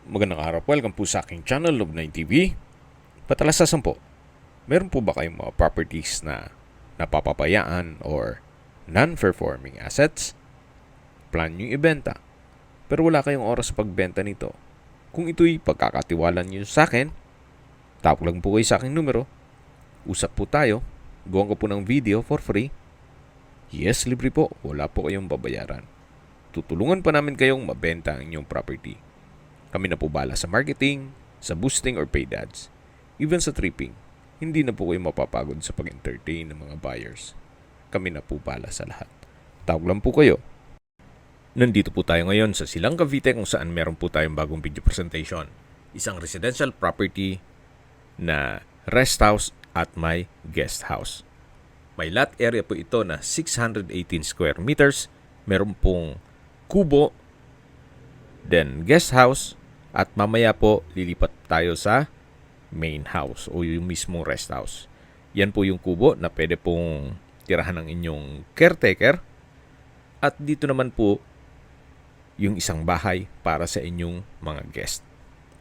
Magandang araw po. Welcome po sa aking channel, Love9 TV. Patalasasan po, meron po ba kayong mga properties na napapabayaan or non-performing assets? Plan nyo ibenta, pero wala kayong oras sa pagbenta nito. Kung ito'y pagkakatiwalaan nyo sa akin, tawag lang po kayo sa aking numero. Usap po tayo. Gawan ko po ng video for free. Yes, libre po. Wala po kayong babayaran. Tutulungan pa namin kayong mabenta ang inyong property. Kami na po bala sa marketing, sa boosting or paid ads, even sa tripping. Hindi na po kayo mapapagod sa pag-entertain ng mga buyers. Kami na po bala sa lahat. Tawag lang po kayo. Nandito po tayo ngayon sa Silang Cavite kung saan meron po tayong bagong video presentation. Isang residential property na rest house at may guest house. May lot area po ito na 618 square meters. Meron pong kubo, then guest house, at mamaya po lilipat tayo sa main house o yung mismong rest house. Yan po yung kubo na pwede pong tirahan ng inyong caretaker. At dito naman po yung isang bahay para sa inyong mga guest.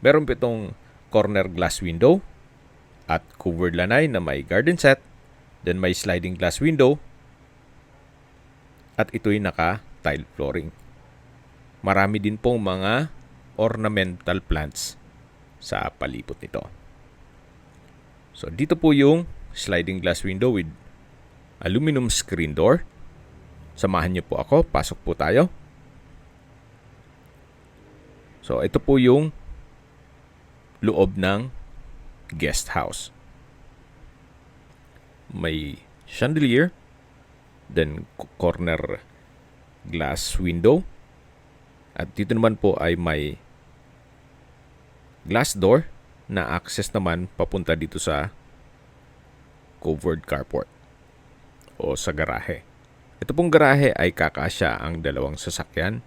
Meron po itong corner glass window at covered lanai na may garden set. Then may sliding glass window at ito'y naka-tile flooring. Marami din pong mga ornamental plants sa palibot nito. So dito po yung sliding glass window with aluminum screen door. Samahan niyo po ako, pasok po tayo. So ito po yung loob ng guest house. May chandelier, then corner glass window. At dito naman po ay may glass door na access naman papunta dito sa covered carport o sa garahe. Ito pong garahe ay kakasya ang dalawang sasakyan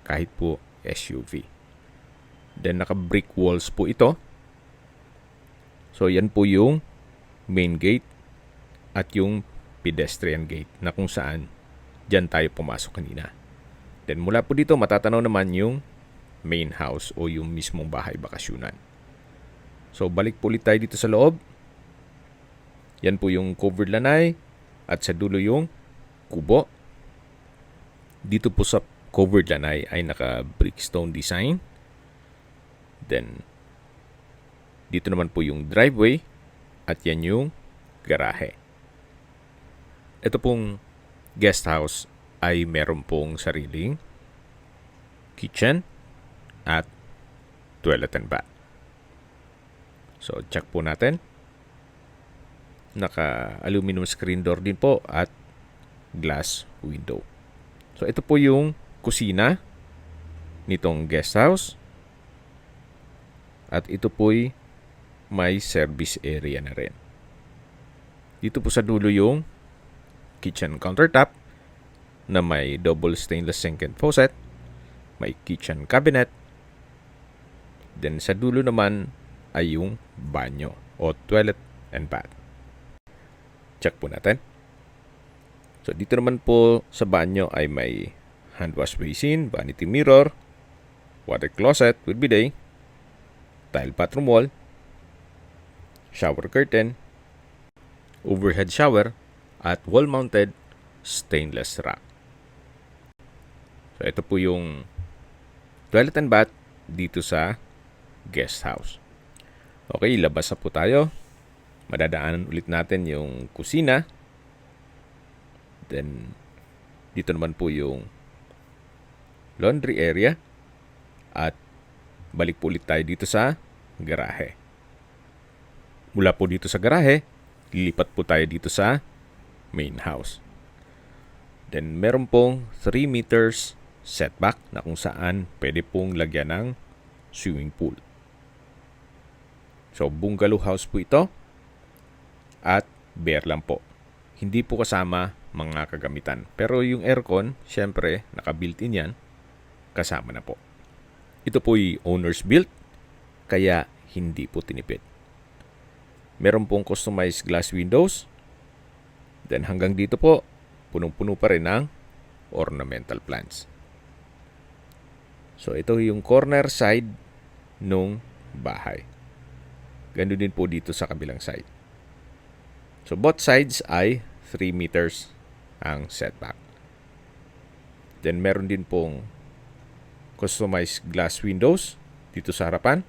kahit po SUV. Then naka-brick walls po ito. So yan po yung main gate at yung pedestrian gate na kung saan dyan tayo pumasok kanina. Then mula po dito matatanaw naman yung main house o yung mismong bahay bakasyunan. So balik po ulit tayo dito sa loob. Yan po yung covered lanai at sa dulo yung kubo. Dito po sa covered lanai ay naka brickstone design. Then dito naman po yung driveway at yan yung garahe. Ito pong guest house ay meron pong sariling kitchen at toilet and bath. So, check po natin. Naka-aluminum screen door din po at glass window. So, ito po yung kusina nitong guest house. At ito po'y may service area na rin. Dito po sa dulo yung kitchen countertop na may double stainless sink and faucet. May kitchen cabinet. Then sa dulo naman ay yung banyo o toilet and bath. Check po natin. So dito naman po sa banyo ay may hand wash basin, vanity mirror, water closet with bidet, tile bathroom wall, shower curtain, overhead shower, at wall-mounted stainless rack. So ito po yung toilet and bath dito sa guest house. Okay, labas na po tayo. Madadaanan ulit natin yung kusina. Then dito naman po yung laundry area. At balik po ulit tayo dito sa garahe. Mula po dito sa garahe, lilipat po tayo dito sa main house. Then meron pong 3 meters setback na kung saan pwede pong lagyan ng swimming pool. So bungalow house po ito at bare lang po. Hindi po kasama mga kagamitan. Pero yung aircon, syempre naka-built-in yan, kasama na po. Ito po'y owner's built, kaya hindi po tinipid. Meron pong customized glass windows. Then hanggang dito po, punong-puno pa rin ng ornamental plants. So ito yung corner side nung bahay. Ganun din po dito sa kabilang side. So both sides ay 3 meters ang setback. Then meron din pong customized glass windows dito sa harapan.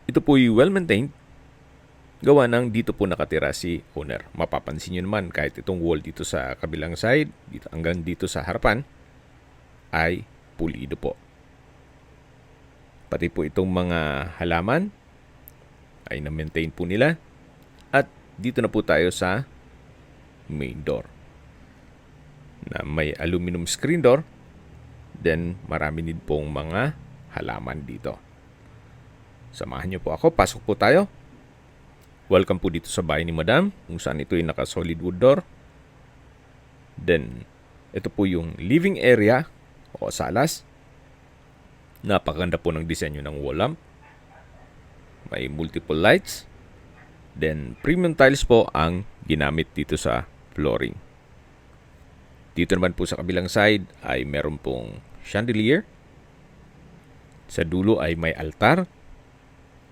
Ito po yung well-maintained. Gawa ng dito po nakatira si owner. Mapapansin nyo naman kahit itong wall dito sa kabilang side, dito, hanggang dito sa harapan, ay pulido po. Pati po itong mga halaman ay na-maintain po nila. At dito na po tayo sa main door na may aluminum screen door. Then marami din pong mga halaman dito. Samahan niyo po ako. Pasok po tayo. Welcome po dito sa bahay ni Madam, kung saan ito ay naka-solid wood door. Then, ito po yung living area o salas. Napakaganda po ng disenyo ng wall lamp. May multiple lights. Then, premium tiles po ang ginamit dito sa flooring. Dito naman po sa kabilang side ay meron pong chandelier. Sa dulo ay may altar.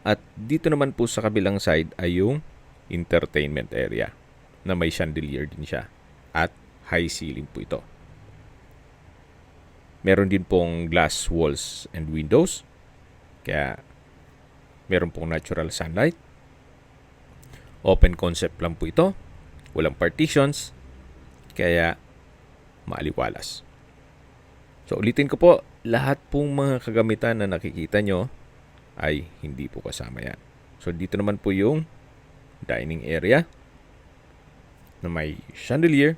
At dito naman po sa kabilang side ay yung entertainment area na may chandelier din siya. At high ceiling po ito. Meron din pong glass walls and windows. Kaya meron pong natural sunlight. Open concept lang po ito. Walang partitions. Kaya maaliwalas. So ulitin ko po, lahat pong mga kagamitan na nakikita nyo ay hindi po kasama yan. So dito naman po yung dining area na may chandelier,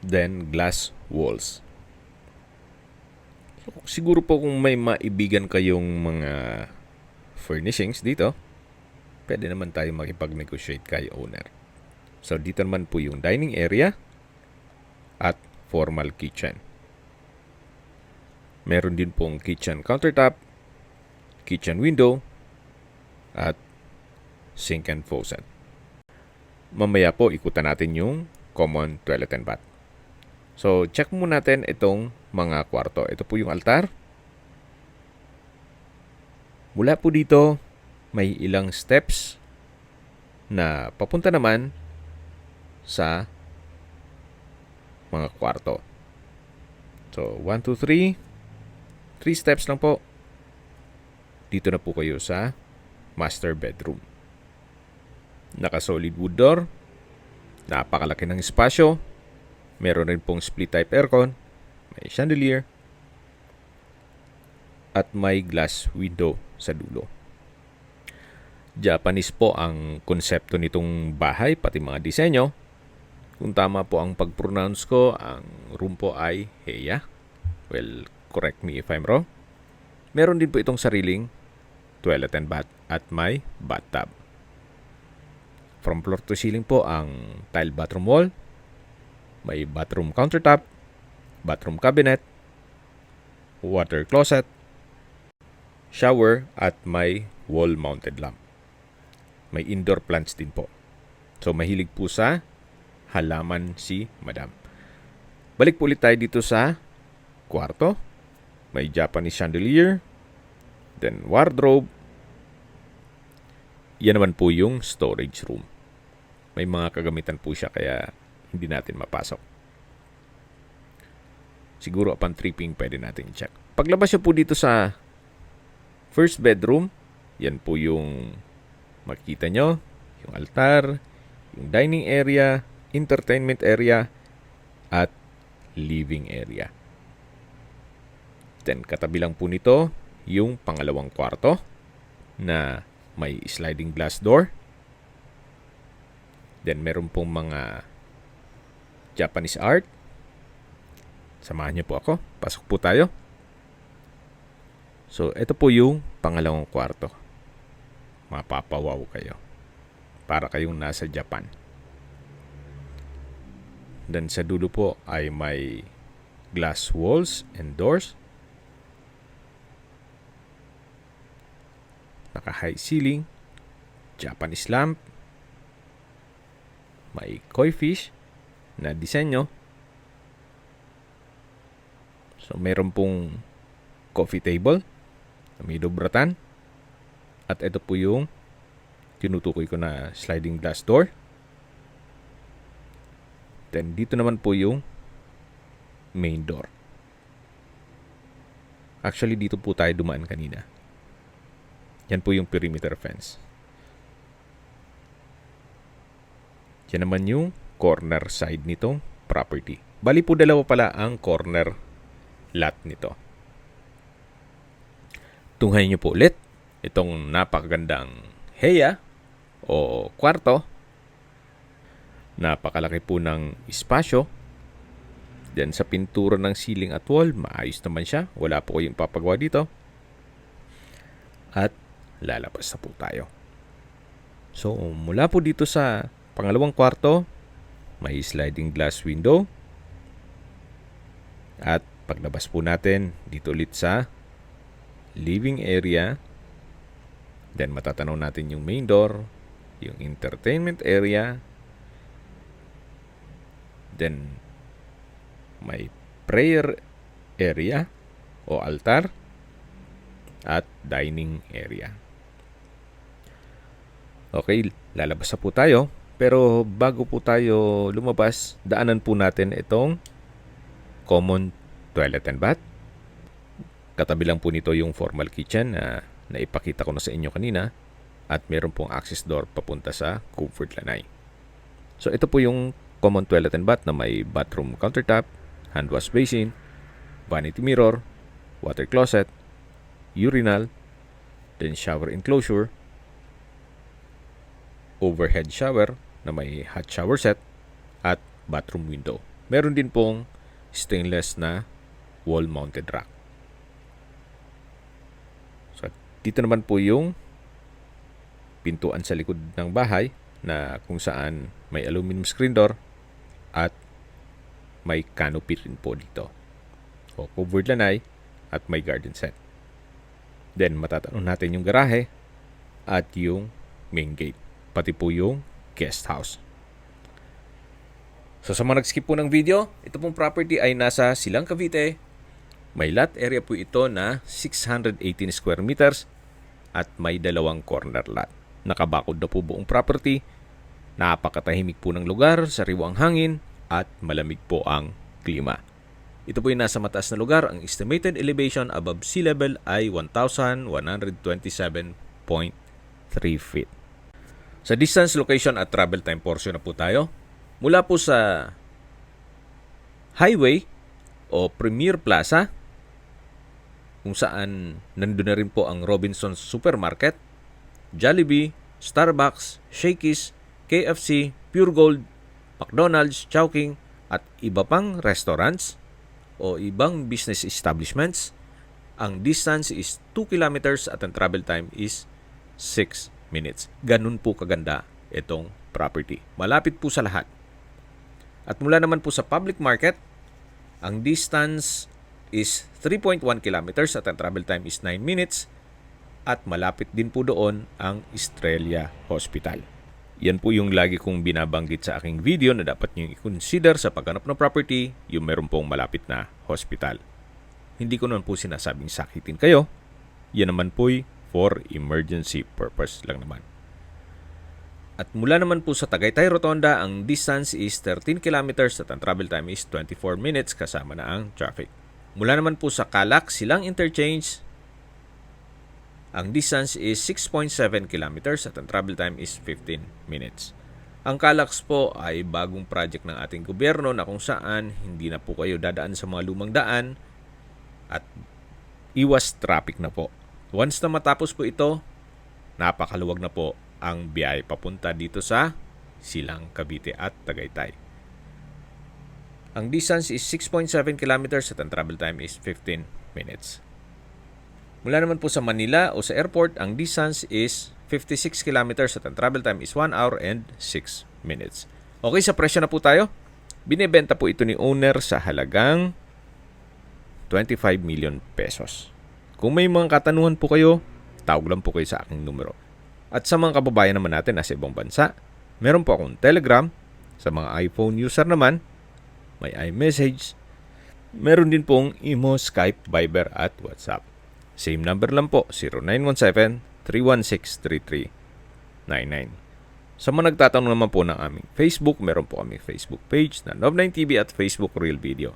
then glass walls. So, siguro po kung may maibigan kayong mga furnishings dito, pwede naman tayo makipag-negotiate kay owner. So dito naman po yung dining area at formal kitchen. Meron din pong kitchen countertop, kitchen window, at sink and faucet. Mamaya po, ikutan natin yung common toilet and bath. So, check muna natin itong mga kwarto. Ito po yung altar. Mula po dito, may ilang steps na papunta naman sa mga kwarto. So, 1, 2, 3. 3 steps lang po. Dito na po kayo sa master bedroom. Naka-solid wood door. Napakalaki ng espasyo. Meron rin pong split type aircon. May chandelier. At may glass window sa dulo. Japanese po ang konsepto nitong bahay, pati mga disenyo. Kung tama po ang pag-pronounce ko, ang room po ay Heya. Well, correct me if I'm wrong. Meron din po itong sariling toilet and bath at may bathtub. From floor to ceiling po ang tile bathroom wall. May bathroom countertop, bathroom cabinet, water closet, shower at may wall-mounted lamp. May indoor plants din po. So mahilig po sa halaman si Madam. Balik po ulit tayo dito sa kwarto. May Japanese chandelier, then wardrobe. Yan naman po yung storage room. May mga kagamitan po siya kaya hindi natin mapasok. Siguro upon tripping pwede natin i-check. Paglabas niyo po dito sa first bedroom, yan po yung makikita nyo. Yung altar, yung dining area, entertainment area, at living area. Then katabi lang po nito yung pangalawang kwarto na may sliding glass door. Then meron pong mga Japanese art. Samahan niyo po ako. Pasok po tayo. So, ito po yung pangalawang kwarto. Mapapawaw kayo. Para kayong nasa Japan. Then sa dulo po ay may glass walls and doors. Naka-high ceiling. Japanese lamp. May koi fish na disenyo. So, meron pong coffee table. na may dobratan. At ito po yung tinutukoy ko na sliding glass door. Then dito naman po yung main door. Actually, dito po tayo dumaan kanina. Yan po yung perimeter fence. Yan naman yung corner side nitong property. Bali po dalawa pala ang corner lot nito. Tunghayin niyo po ulit itong napakagandang heya o kwarto. Napakalaki po ng espasyo. Then sa pintura ng ceiling at wall, maayos naman siya. Wala po kayong papagawa dito. At lalabas na po tayo. So mula po dito sa pangalawang kwarto, may sliding glass window. At paglabas po natin dito ulit sa living area. Then matatanaw natin yung main door, yung entertainment area. Then may prayer area o altar at dining area. Okay, lalabas na po tayo. Pero bago po tayo lumabas, daanan po natin itong common toilet and bath. Katabi lang po nito yung formal kitchen na naipakita ko na sa inyo kanina. At meron pong access door papunta sa comfort lanai. So ito po yung common toilet and bath na may bathroom countertop, hand wash basin, vanity mirror, water closet, urinal, then shower enclosure, overhead shower na may hot shower set, at bathroom window. Meron din pong stainless na wall-mounted rack. So, dito naman po yung pintuan sa likod ng bahay na kung saan may aluminum screen door at may canopy rin po dito. O covered lanai at may garden set. Then matatanong natin yung garahe at yung main gate. Pati po yung guest house. So sa mga nag-skip po ng video, ito pong property ay nasa Silang, Cavite. May lot area po ito na 618 square meters at may dalawang corner lot. Nakabakod na po buong property. Napakatahimik po ng lugar, sariwa ang hangin at malamig po ang klima. Ito po yung nasa mataas na lugar. Ang estimated elevation above sea level ay 1,127.3 feet. Sa distance, location at travel time portion na po tayo. Mula po sa highway o Premier Plaza, kung saan nandun na rin po ang Robinsons Supermarket, Jollibee, Starbucks, Shakey's, KFC, Pure Gold, McDonald's, Chowking, at iba pang restaurants o ibang business establishments. Ang distance is 2 kilometers at ang travel time is 6 minutes. Ganun po kaganda itong property. Malapit po sa lahat. At mula naman po sa public market, ang distance is 3.1 kilometers at ang travel time is 9 minutes. At malapit din po doon ang Estrella Hospital. Yan po yung lagi kong binabanggit sa aking video na dapat nyo i-consider sa paghanap ng property, yung meron pong malapit na hospital. Hindi ko naman po sinasabing sakitin kayo. Yan naman po'y for emergency purpose lang naman. At mula naman po sa Tagaytay Rotonda, ang distance is 13 kilometers at ang travel time is 24 minutes kasama na ang traffic. Mula naman po sa Calac, Silang Interchange, ang distance is 6.7 kilometers at ang travel time is 15 minutes. Ang Calax po ay bagong project ng ating gobyerno na kung saan hindi na po kayo dadaan sa mga lumang daan at iwas traffic na po. Once na matapos po ito, napakaluwag na po ang biyahe papunta dito sa Silang, Cavite at Tagaytay. Ang distance is 6.7 kilometers at ang travel time is 15 minutes. Mula naman po sa Manila o sa airport, ang distance is 56 kilometers at ang travel time is 1 hour and 6 minutes. Okay, sa presyo na po tayo. Binebenta po ito ni owner sa halagang 25 million pesos. Kung may mga katanungan po kayo, tawag lang po kayo sa aking numero. At sa mga kababayan naman natin nasa ibang bansa, meron po akong Telegram. Sa mga iPhone user naman, may iMessage. Meron din pong Imo, Skype, Viber at WhatsApp. Same number lang po, 0917-316-3399. Sa mga nagtatanong naman po ng aming Facebook, meron po kami Facebook page na Nov9TV at Facebook Real Video.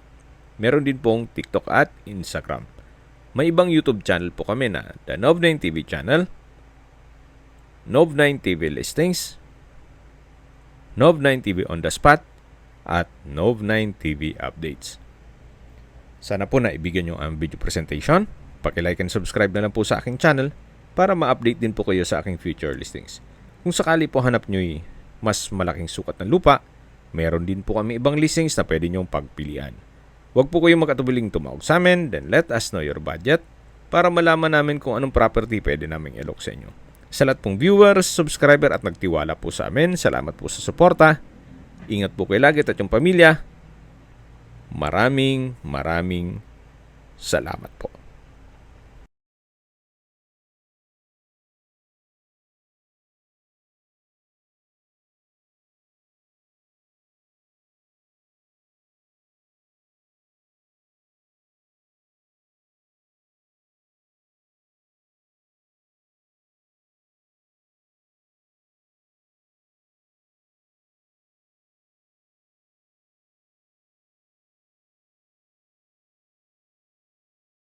Meron din pong TikTok at Instagram. May ibang YouTube channel po kami na The Nov9TV Channel, Nov9TV Listings, Nov9TV On The Spot, at Nov9TV Updates. Sana po naibigyan nyo ang video presentation. Paki-like and subscribe na lang po sa aking channel para ma-update din po kayo sa aking future listings. Kung sakali po hanap nyo mas malaking sukat ng lupa, meron din po kami ibang listings na pwede nyong pagpilian. Huwag po kayong magkatubiling tumawag sa amin, then let us know your budget para malaman namin kung anong property pwede naming ilok sa inyo. Sa lahat pong viewers, subscriber at nagtiwala po sa amin, salamat po sa suporta. Ingat po kayo lagi at yung pamilya. Maraming salamat po.